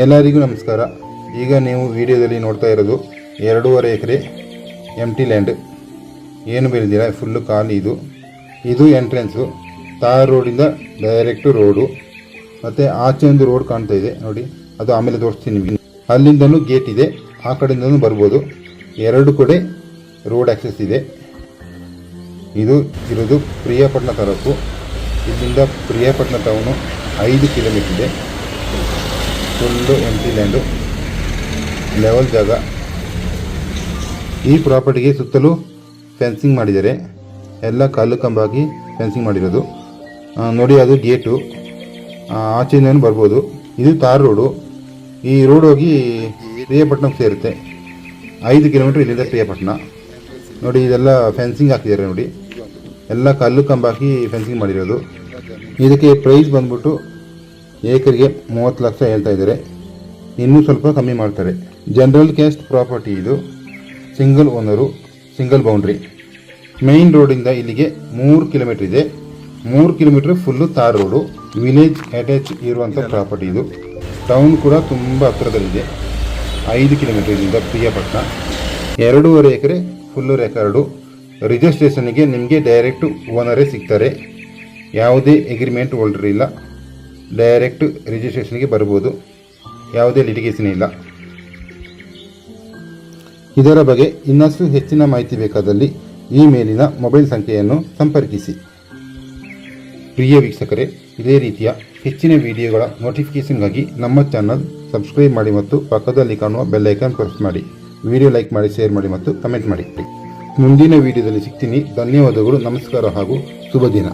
ಎಲ್ಲರಿಗೂ ನಮಸ್ಕಾರ. ಈಗ ನೀವು ವಿಡಿಯೋದಲ್ಲಿ ನೋಡ್ತಾ ಇರೋದು 2.5 ಎಕರೆ ಎಂಟಿ ಲ್ಯಾಂಡ್. ಏನು ಬೆಳೆದಿಲ್ಲ, ಫುಲ್ಲು ಖಾಲಿ. ಇದು ಎಂಟ್ರೆನ್ಸು. ತಾರ್ ರೋಡಿಂದ ಡೈರೆಕ್ಟು ರೋಡು. ಮತ್ತು ಆಚೆ ಒಂದು ರೋಡ್ ಕಾಣ್ತಾ ಇದೆ ನೋಡಿ, ಅದು ಆಮೇಲೆ ತೋರಿಸ್ತೀನಿ ನಿಮಗೆ. ಅಲ್ಲಿಂದಲೂ ಗೇಟ್ ಇದೆ, ಆ ಕಡೆಯಿಂದಲೂ ಬರ್ಬೋದು. 2 ಕಡೆ ರೋಡ್ ಆಕ್ಸೆಸ್ ಇದೆ. ಇದು ಇರೋದು ಪ್ರಿಯಾಪಟ್ಟಣ ತಾಲೂಕು. ಇಲ್ಲಿಂದ ಪ್ರಿಯಾಪಟ್ಟಣ ಟೌನು 5 ಕಿಲೋಮೀಟರ್ ಇದೆ. ಫುಲ್ಲು ಎಂಟಿ ಲ್ಯಾಂಡು, ಲೆವೆಲ್ ಜಾಗ. ಈ ಪ್ರಾಪರ್ಟಿಗೆ ಸುತ್ತಲೂ ಫೆನ್ಸಿಂಗ್ ಮಾಡಿದ್ದಾರೆ. ಎಲ್ಲ ಕಲ್ಲು ಕಂಬ ಹಾಕಿ ಫೆನ್ಸಿಂಗ್ ಮಾಡಿರೋದು ನೋಡಿ. ಅದು ಗೇಟು, ಆಚೆಯಿಂದನೂ ಬರ್ಬೋದು. ಇದು ತಾರ್ ರೋಡು. ಈ ರೋಡ್ ಹೋಗಿ ಪ್ರಿಯಾಪಟ್ಟಣಕ್ಕೆ ಸೇರುತ್ತೆ. 5 ಕಿಲೋಮೀಟ್ರ್ ಇಲ್ಲಿಂದ ಪ್ರಿಯಾಪಟ್ಟಣ ನೋಡಿ. ಇದೆಲ್ಲ ಫೆನ್ಸಿಂಗ್ ಹಾಕಿದ್ದಾರೆ ನೋಡಿ, ಎಲ್ಲ ಕಲ್ಲು ಕಂಬ ಹಾಕಿ ಫೆನ್ಸಿಂಗ್ ಮಾಡಿರೋದು. ಇದಕ್ಕೆ ಪ್ರೈಸ್ ಬಂದ್ಬಿಟ್ಟು ಏಕರಿಗೆ 30 ಲಕ್ಷ ಹೇಳ್ತಾ ಇದ್ದಾರೆ. ಇನ್ನೂ ಸ್ವಲ್ಪ ಕಮ್ಮಿ ಮಾಡ್ತಾರೆ. General caste property. ಇದು single owner, single boundary. Main ರೋಡಿಂದ ಇಲ್ಲಿಗೆ 3 ಕಿಲೋಮೀಟ್ರ್ ಇದೆ. 3 kilometre full tar road. Village attach ಇರುವಂಥ ಪ್ರಾಪರ್ಟಿ. ಇದು ಟೌನ್ ಕೂಡ ತುಂಬ ಹತ್ತಿರದಲ್ಲಿದೆ. 5 ಕಿಲೋಮೀಟ್ರ್ ಇಲ್ಲಿಂದ ಪ್ರಿಯಾಪಟ್ಟಣ. 2.5 ಎಕರೆ ಫುಲ್ಲು ರೆಕಾರ್ಡು. ರಿಜಿಸ್ಟ್ರೇಷನ್ಗೆ ನಿಮಗೆ ಡೈರೆಕ್ಟು ಓನರೇ ಸಿಗ್ತಾರೆ. ಯಾವುದೇ ಎಗ್ರಿಮೆಂಟ್ ಹೋಲ್ಡರ್ ಇಲ್ಲ. ಡೈರೆಕ್ಟ್ ರಿಜಿಸ್ಟ್ರೇಷನ್ಗೆ ಬರ್ಬೋದು. ಯಾವುದೇ ಲಿಟಿಗೇಷನ್ ಇಲ್ಲ. ಇದರ ಬಗ್ಗೆ ಇನ್ನಷ್ಟು ಹೆಚ್ಚಿನ ಮಾಹಿತಿ ಬೇಕಾದಲ್ಲಿ ಈ ಮೇಲಿನ ಮೊಬೈಲ್ ಸಂಖ್ಯೆಯನ್ನು ಸಂಪರ್ಕಿಸಿ. ಪ್ರಿಯ ವೀಕ್ಷಕರೇ, ಇದೇ ರೀತಿಯ ಹೆಚ್ಚಿನ ವಿಡಿಯೋಗಳ ನೋಟಿಫಿಕೇಷನ್ಗಾಗಿ ನಮ್ಮ ಚಾನಲ್ ಸಬ್ಸ್ಕ್ರೈಬ್ ಮಾಡಿ ಮತ್ತು ಪಕ್ಕದಲ್ಲಿ ಕಾಣುವ ಬೆಲ್ ಐಕಾನ್ ಪ್ರೆಸ್ ಮಾಡಿ. ವಿಡಿಯೋ ಲೈಕ್ ಮಾಡಿ, ಶೇರ್ ಮಾಡಿ ಮತ್ತು ಕಮೆಂಟ್ ಮಾಡಿ. ಮುಂದಿನ ವಿಡಿಯೋದಲ್ಲಿ ಸಿಗ್ತೀನಿ. ಧನ್ಯವಾದಗಳು, ನಮಸ್ಕಾರ ಹಾಗೂ ಶುಭ ದಿನ.